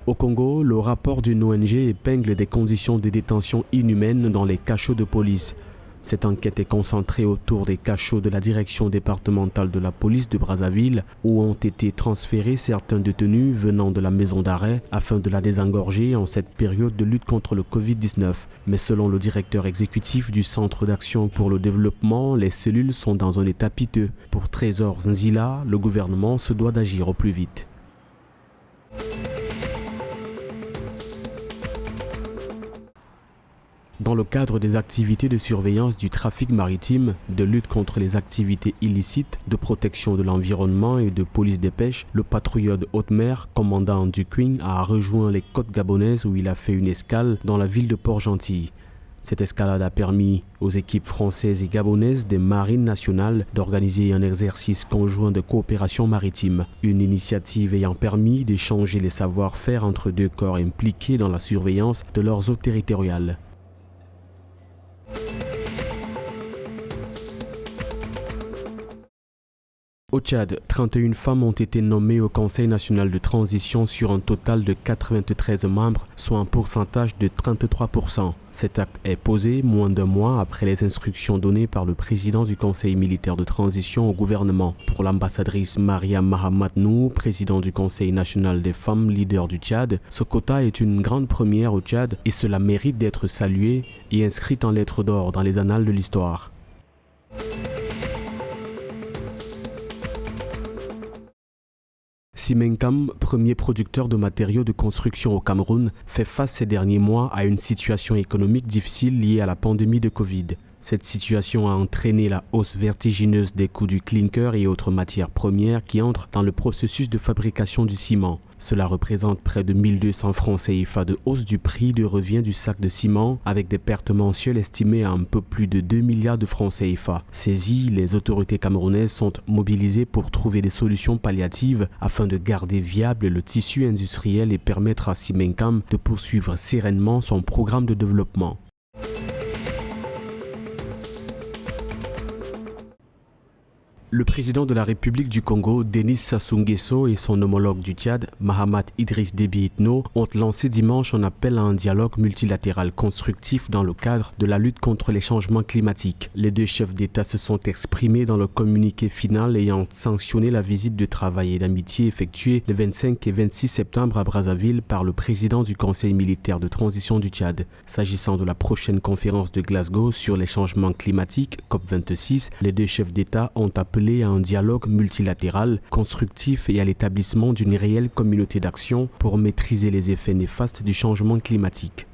Au Congo, le rapport d'une ONG épingle des conditions de détention inhumaines dans les cachots de police. Cette enquête est concentrée autour des cachots de la direction départementale de la police de Brazzaville où ont été transférés certains détenus venant de la maison d'arrêt afin de la désengorger en cette période de lutte contre le Covid-19. Mais selon le directeur exécutif du Centre d'action pour le développement, les cellules sont dans un état piteux. Pour Trésor Nzila, le gouvernement se doit d'agir au plus vite. Dans le cadre des activités de surveillance du trafic maritime, de lutte contre les activités illicites, de protection de l'environnement et de police des pêches, le patrouilleur de haute mer, commandant Duquin, a rejoint les côtes gabonaises où il a fait une escale dans la ville de Port-Gentil. Cette escalade a permis aux équipes françaises et gabonaises des marines nationales d'organiser un exercice conjoint de coopération maritime, une initiative ayant permis d'échanger les savoir-faire entre deux corps impliqués dans la surveillance de leurs eaux territoriales. Au Tchad, 31 femmes ont été nommées au Conseil national de transition sur un total de 93 membres, soit un pourcentage de 33%. Cet acte est posé moins d'un mois après les instructions données par le président du Conseil militaire de transition au gouvernement. Pour l'ambassadrice Maria Mahamatnou, président du Conseil national des femmes leaders du Tchad, ce quota est une grande première au Tchad et cela mérite d'être salué et inscrit en lettres d'or dans les annales de l'histoire. Simencam, premier producteur de matériaux de construction au Cameroun, fait face ces derniers mois à une situation économique difficile liée à la pandémie de Covid. Cette situation a entraîné la hausse vertigineuse des coûts du clinker et autres matières premières qui entrent dans le processus de fabrication du ciment. Cela représente près de 1200 francs CFA de hausse du prix de revient du sac de ciment avec des pertes mensuelles estimées à un peu plus de 2 milliards de francs CFA. Saisies, les autorités camerounaises sont mobilisées pour trouver des solutions palliatives afin de garder viable le tissu industriel et permettre à Simencam de poursuivre sereinement son programme de développement. Le président de la République du Congo, Denis Sassou Nguesso, et son homologue du Tchad, Mahamat Idriss Déby Itno, ont lancé dimanche un appel à un dialogue multilatéral constructif dans le cadre de la lutte contre les changements climatiques. Les deux chefs d'État se sont exprimés dans le communiqué final ayant sanctionné la visite de travail et d'amitié effectuée le 25 et 26 septembre à Brazzaville par le président du Conseil militaire de transition du Tchad. S'agissant de la prochaine conférence de Glasgow sur les changements climatiques, COP26, les deux chefs d'État ont appelé à un dialogue multilatéral, constructif et à l'établissement d'une réelle communauté d'action pour maîtriser les effets néfastes du changement climatique.